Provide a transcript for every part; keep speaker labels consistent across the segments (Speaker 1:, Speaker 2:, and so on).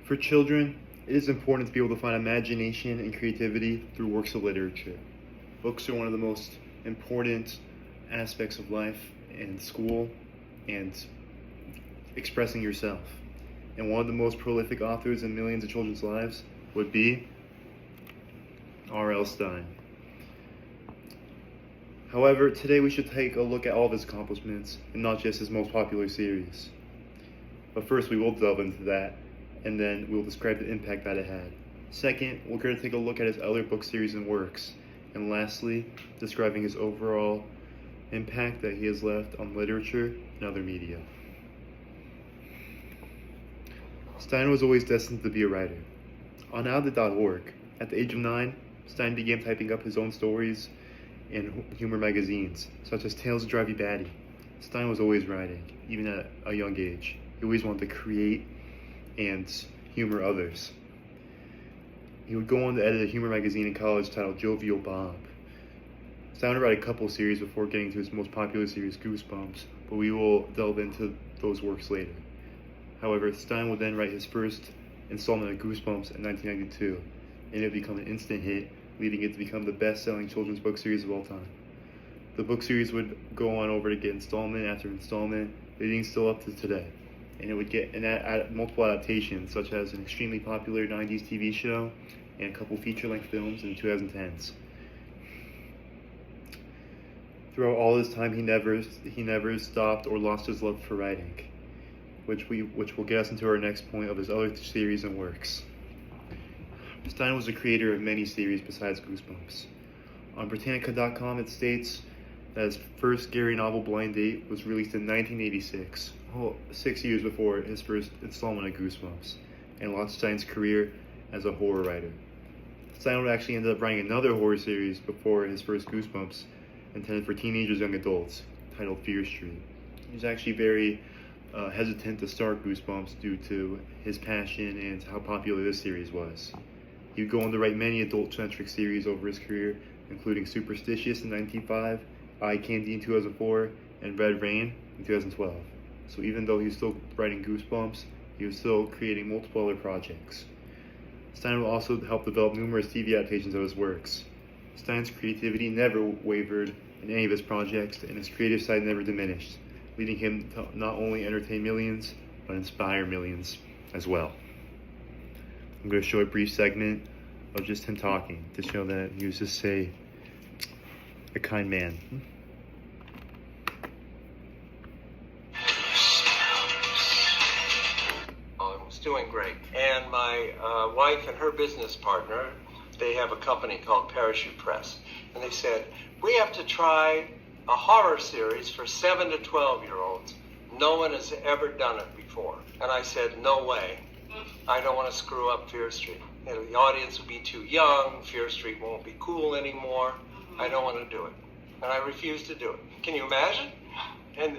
Speaker 1: For children, it is important to be able to find imagination and creativity through works of literature. Books are one of the most important aspects of life and school and expressing yourself. And one of the most prolific authors in millions of children's lives would be R.L. Stine. However, today we should take a look at all of his accomplishments and not just his most popular series. But first we will delve into that, and then we'll describe the impact that it had. Second, we're going to take a look at his other book series and works. And lastly, describing his overall impact that he has left on literature and other media. Stine was always destined to be a writer. On outlet.org, at the age of 9, Stine began typing up his own stories in humor magazines, such as Tales of Drive You Batty. Stine was always writing, even at a young age. He always wanted to create and humor others. He would go on to edit a humor magazine in college titled Jovial Bob. Stine would write a couple series before getting to his most popular series, Goosebumps, but we will delve into those works later. However, Stine would then write his first installment of Goosebumps in 1992, and it would become an instant hit, leading it to become the best-selling children's book series of all time. The book series would go on over to get installment after installment, leading still up to today. And it would get multiple adaptations, such as an extremely popular 90s TV show and a couple feature-length films in the 2010s. Throughout all this time, he never stopped or lost his love for writing, which will get us into our next point of his other series and works. Stine was the creator of many series besides Goosebumps. On Britannica.com it states that his first Gary novel, Blind Date, was released in 1986, 6 years before his first installment of Goosebumps, and launched Stine's career as a horror writer. Stine would actually end up writing another horror series before his first Goosebumps, intended for teenagers and young adults, titled Fear Street. He was actually very hesitant to start Goosebumps due to his passion and how popular this series was. He would go on to write many adult-centric series over his career, including Superstitious in 1995, Eye Candy in 2004, and Red Rain in 2012. So even though he was still writing Goosebumps, he was still creating multiple other projects. Stine will also help develop numerous TV adaptations of his works. Stine's creativity never wavered in any of his projects, and his creative side never diminished, leading him to not only entertain millions, but inspire millions as well. I'm going to show a brief segment of just him talking to show that he was just a kind man.
Speaker 2: I was doing great. And my wife and her business partner, they have a company called Parachute Press. And they said, we have to try a horror series for 7 to 12-year-olds. No one has ever done it before. And I said, no way. I don't want to screw up Fear Street. You know, the audience will be too young. Fear Street won't be cool anymore. I don't want to do it. And I refused to do it. Can you imagine? And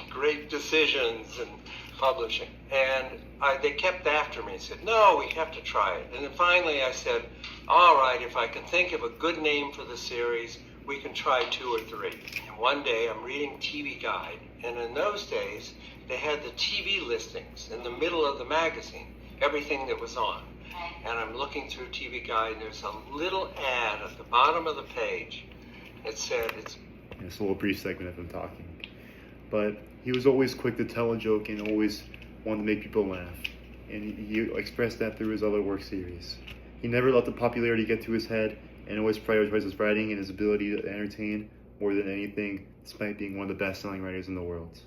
Speaker 2: great decisions and publishing. And they kept after me and said, no, we have to try it. And then finally I said, all right, if I can think of a good name for the series, we can try 2 or 3. And one day I'm reading TV Guide, and in those days, they had the TV listings in the middle of the magazine, everything that was on. And I'm looking through TV Guide, and there's a little ad at the bottom of the page. It said it's
Speaker 1: a little brief segment of him talking. But he was always quick to tell a joke and always wanted to make people laugh. And he expressed that through his other work series. He never let the popularity get to his head and always prioritized his writing and his ability to entertain more than anything, despite being one of the best-selling writers in the world.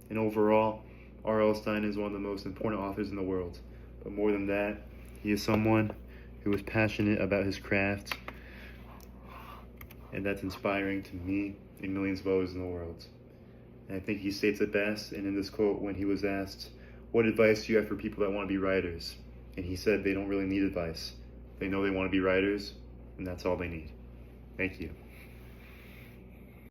Speaker 1: And overall, R.L. Stine is one of the most important authors in the world. But more than that, he is someone who is passionate about his craft, and that's inspiring to me and millions of others in the world. And I think he states it best, and in this quote, when he was asked, what advice do you have for people that want to be writers? And he said they don't really need advice. They know they want to be writers, and that's all they need. Thank you.